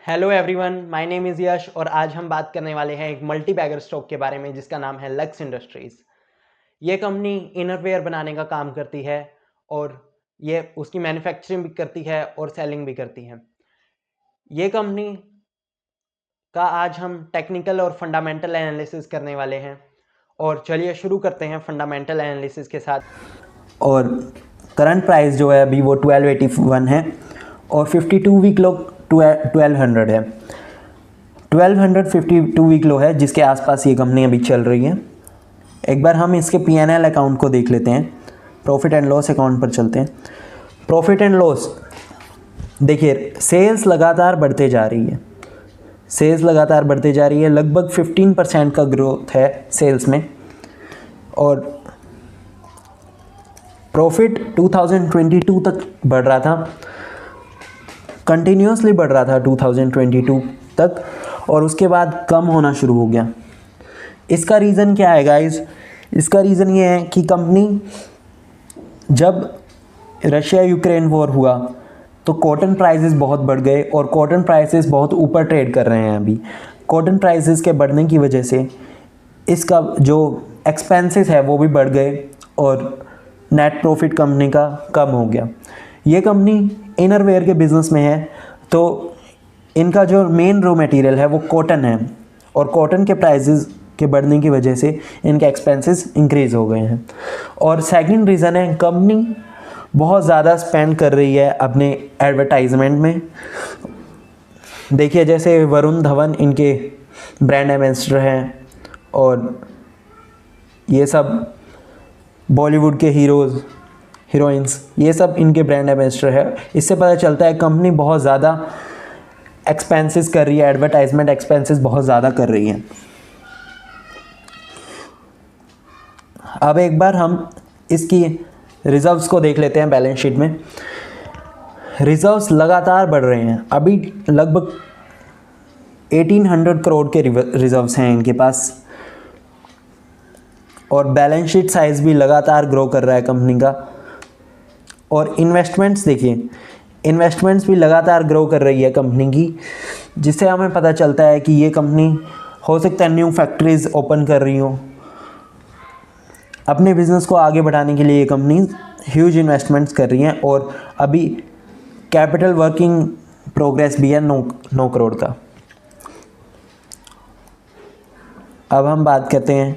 Hello everyone, my name is Yash और आज हम बात करने वाले हैं एक मल्टी बैगर स्टॉक के बारे में जिसका नाम है लक्स इंडस्ट्रीज़। ये कंपनी इनरवेयर बनाने का काम करती है और ये उसकी मैन्युफैक्चरिंग भी करती है और सेलिंग भी करती है। ये कंपनी का आज हम टेक्निकल और फंडामेंटल एनालिसिस करने वाले हैं और चलिए शुरू करते हैं फंडामेंटल एनालिसिस के साथ। और करंट प्राइस जो है अभी वो 1281 है और 52 वीक लो 1200 है। 1252 वीक लो है जिसके आसपास ये कंपनी अभी चल रही है। एक बार हम इसके P&L अकाउंट को देख लेते हैं। प्रॉफिट एंड लॉस अकाउंट पर चलते हैं। प्रॉफिट एंड लॉस देखिए, सेल्स लगातार बढ़ते जा रही है। सेल्स लगातार बढ़ते जा रही है, लगभग 15% का ग्रोथ है सेल्स में। और प्रॉफिट 2022 तक बढ़ रहा था, कंटिन्यूसली बढ़ रहा था 2022 तक, और उसके बाद कम होना शुरू हो गया। इसका रीज़न क्या है गाइस? इसका रीज़न ये है कि कंपनी, जब रशिया यूक्रेन वॉर हुआ तो कॉटन प्राइसेस बहुत बढ़ गए और कॉटन प्राइसेस बहुत ऊपर ट्रेड कर रहे हैं अभी। कॉटन प्राइसेस के बढ़ने की वजह से इसका जो एक्सपेंसेस है वो भी बढ़ गए और नेट प्रॉफिट कंपनी का कम हो गया। ये कंपनी इनरवेयर के बिज़नेस में है, तो इनका जो मेन रॉ मटेरियल है वो कॉटन है और कॉटन के प्राइसेस के बढ़ने की वजह से इनके एक्सपेंसेस इंक्रीज़ हो गए हैं। और सेकंड रीज़न है, कंपनी बहुत ज़्यादा स्पेंड कर रही है अपने एडवर्टाइजमेंट में। देखिए, जैसे वरुण धवन इनके ब्रांड एम्बेसडर हैं और ये सब बॉलीवुड के हीरोज़ हीरोइंस ये सब इनके ब्रांड एम्बेसडर है। इससे पता चलता है कंपनी बहुत ज़्यादा एक्सपेंसेस कर रही है, एडवर्टाइजमेंट एक्सपेंसेस बहुत ज़्यादा कर रही है। अब एक बार हम इसकी रिजर्व्स को देख लेते हैं। बैलेंस शीट में रिजर्व्स लगातार बढ़ रहे हैं। अभी लगभग 1800 करोड़ के रिजर्व्स हैं इनके पास और बैलेंस शीट साइज़ भी लगातार ग्रो कर रहा है कंपनी का। और इन्वेस्टमेंट्स देखिए, इन्वेस्टमेंट्स भी लगातार ग्रो कर रही है कंपनी की, जिससे हमें पता चलता है कि ये कंपनी हो सकता है न्यू फैक्ट्रीज़ ओपन कर रही हो। अपने बिज़नेस को आगे बढ़ाने के लिए ये कंपनी ह्यूज इन्वेस्टमेंट्स कर रही हैं और अभी कैपिटल वर्किंग प्रोग्रेस भी है 9 करोड़ का। अब हम बात करते हैं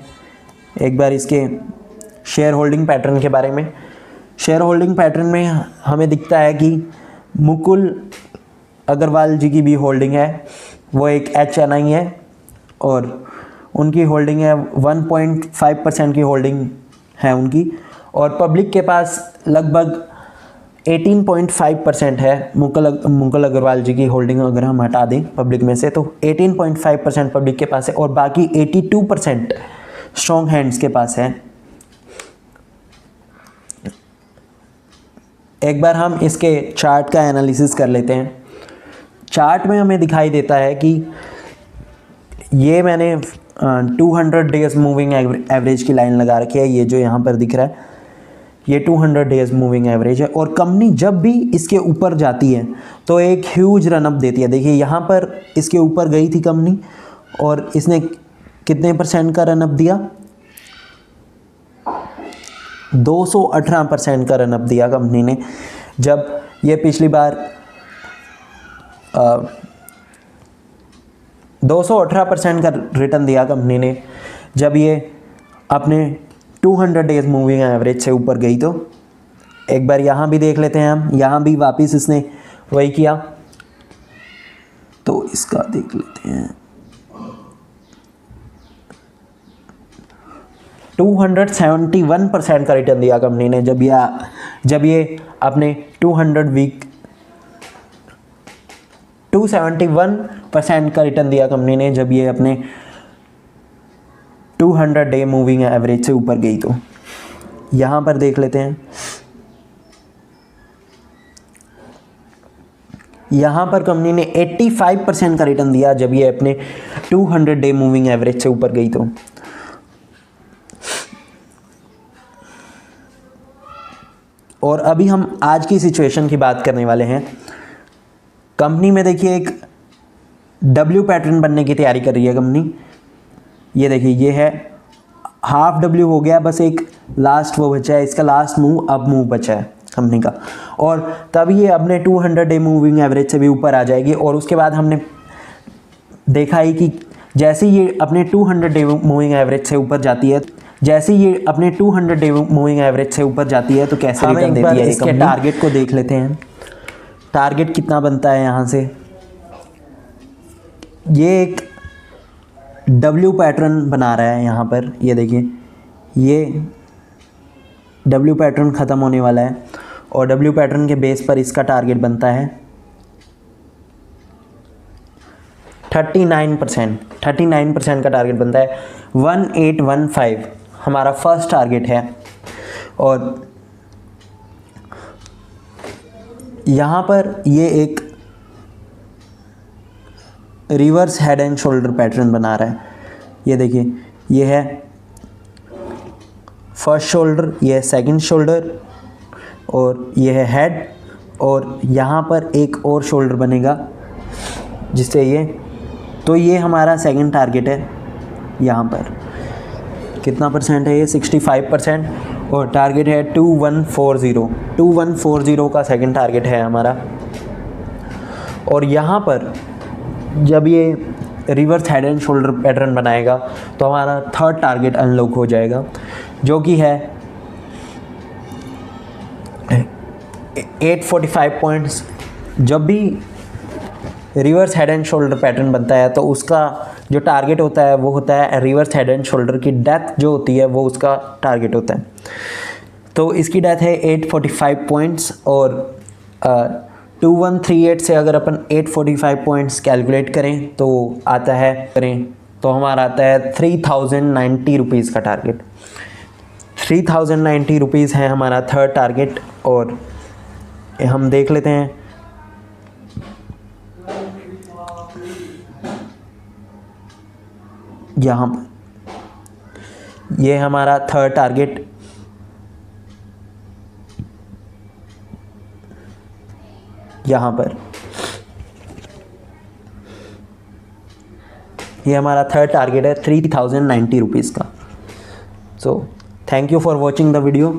एक बार इसके शेयर होल्डिंग पैटर्न के बारे में। शेयर होल्डिंग पैटर्न में हमें दिखता है कि मुकुल अग्रवाल जी की भी होल्डिंग है, वो एक HNI है और उनकी होल्डिंग है 1.5% की होल्डिंग है उनकी। और पब्लिक के पास लगभग 18.5% है। मुकुल अग्रवाल जी की होल्डिंग अगर हम हटा दें पब्लिक में से तो 18.5% पब्लिक के पास है और बाकी 82% स्ट्रॉन्ग हैंड्स के पास है। एक बार हम इसके चार्ट का एनालिसिस कर लेते हैं। चार्ट में हमें दिखाई देता है कि ये मैंने 200 डेज मूविंग एवरेज की लाइन लगा रखी है। ये जो यहाँ पर दिख रहा है ये 200 डेज मूविंग एवरेज है और कंपनी जब भी इसके ऊपर जाती है तो एक ह्यूज रनअप देती है। देखिए, यहाँ पर इसके ऊपर गई थी कंपनी और इसने कितने % का रनअप दिया? 218% का रनअप दिया कंपनी ने। जब ये पिछली बार 218% का रिटर्न दिया कंपनी ने जब ये अपने 200 डेज मूविंग एवरेज से ऊपर गई। तो एक बार यहाँ भी देख लेते हैं हम, यहाँ भी वापस इसने वही किया, तो इसका देख लेते हैं। 271% का रिटर्न दिया कंपनी ने जब ये अपने 271% का रिटर्न दिया कंपनी ने जब ये अपने 200 डे मूविंग एवरेज से ऊपर गई। तो यहाँ पर देख लेते हैं, यहाँ पर कंपनी ने 85% का रिटर्न दिया जब ये अपने 200 डे मूविंग एवरेज से ऊपर गई। तो और अभी हम आज की सिचुएशन की बात करने वाले हैं। कंपनी में देखिए एक डब्ल्यू पैटर्न बनने की तैयारी कर रही है कंपनी। ये देखिए ये है हाफ डब्ल्यू हो गया, बस एक लास्ट वो बचा है, इसका लास्ट मूव अप मूव बचा है कंपनी का, और तब ये अपने 200 डे मूविंग एवरेज से भी ऊपर आ जाएगी। और उसके बाद हमने देखा है कि जैसे ये अपने 200 डे मूविंग एवरेज से ऊपर जाती है, जैसे ये अपने 200 डे मूविंग एवरेज से ऊपर जाती है तो कैसे रिटर्न देती है। इसके टारगेट को देख लेते हैं, टारगेट कितना बनता है यहाँ से। ये एक डब्ल्यू पैटर्न बना रहा है यहाँ पर, ये देखिए ये डब्ल्यू पैटर्न ख़त्म होने वाला है और डब्ल्यू पैटर्न के बेस पर इसका टारगेट बनता है 39% का टारगेट बनता है। 1815 हमारा फर्स्ट टारगेट है। और यहाँ पर ये एक reverse head and shoulder pattern बना रहा है। ये देखिए ये है फर्स्ट शोल्डर, ये है सेकंड शोल्डर और ये है हेड, और यहाँ पर एक और शोल्डर बनेगा जिससे ये, तो ये हमारा सेकंड टारगेट है। यहाँ पर कितना परसेंट है ये 65%, और टारगेट है 2140 का सेकंड टारगेट है हमारा। और यहाँ पर जब ये reverse head and shoulder pattern बनाएगा तो हमारा थर्ड टारगेट अनलॉक हो जाएगा, जो कि है 845 पॉइंट्स। जब भी reverse head and shoulder pattern बनता है तो उसका जो टारगेट होता है वो होता है रिवर्स हेड एंड शोल्डर की डेथ जो होती है वो उसका टारगेट होता है। तो इसकी डेथ है 845 पॉइंट्स, और 2138 से अगर अपन 845 पॉइंट्स कैलकुलेट करें तो आता है तो हमारा आता है 3090 रुपीज़ का टारगेट। 3090 रुपीज़ है हमारा थर्ड टारगेट। और हम देख लेते हैं यहाँ पर, ये हमारा थर्ड टारगेट, यहाँ पर ये हमारा थर्ड टारगेट है 3090 रुपीज़ का। So thank you for watching the video.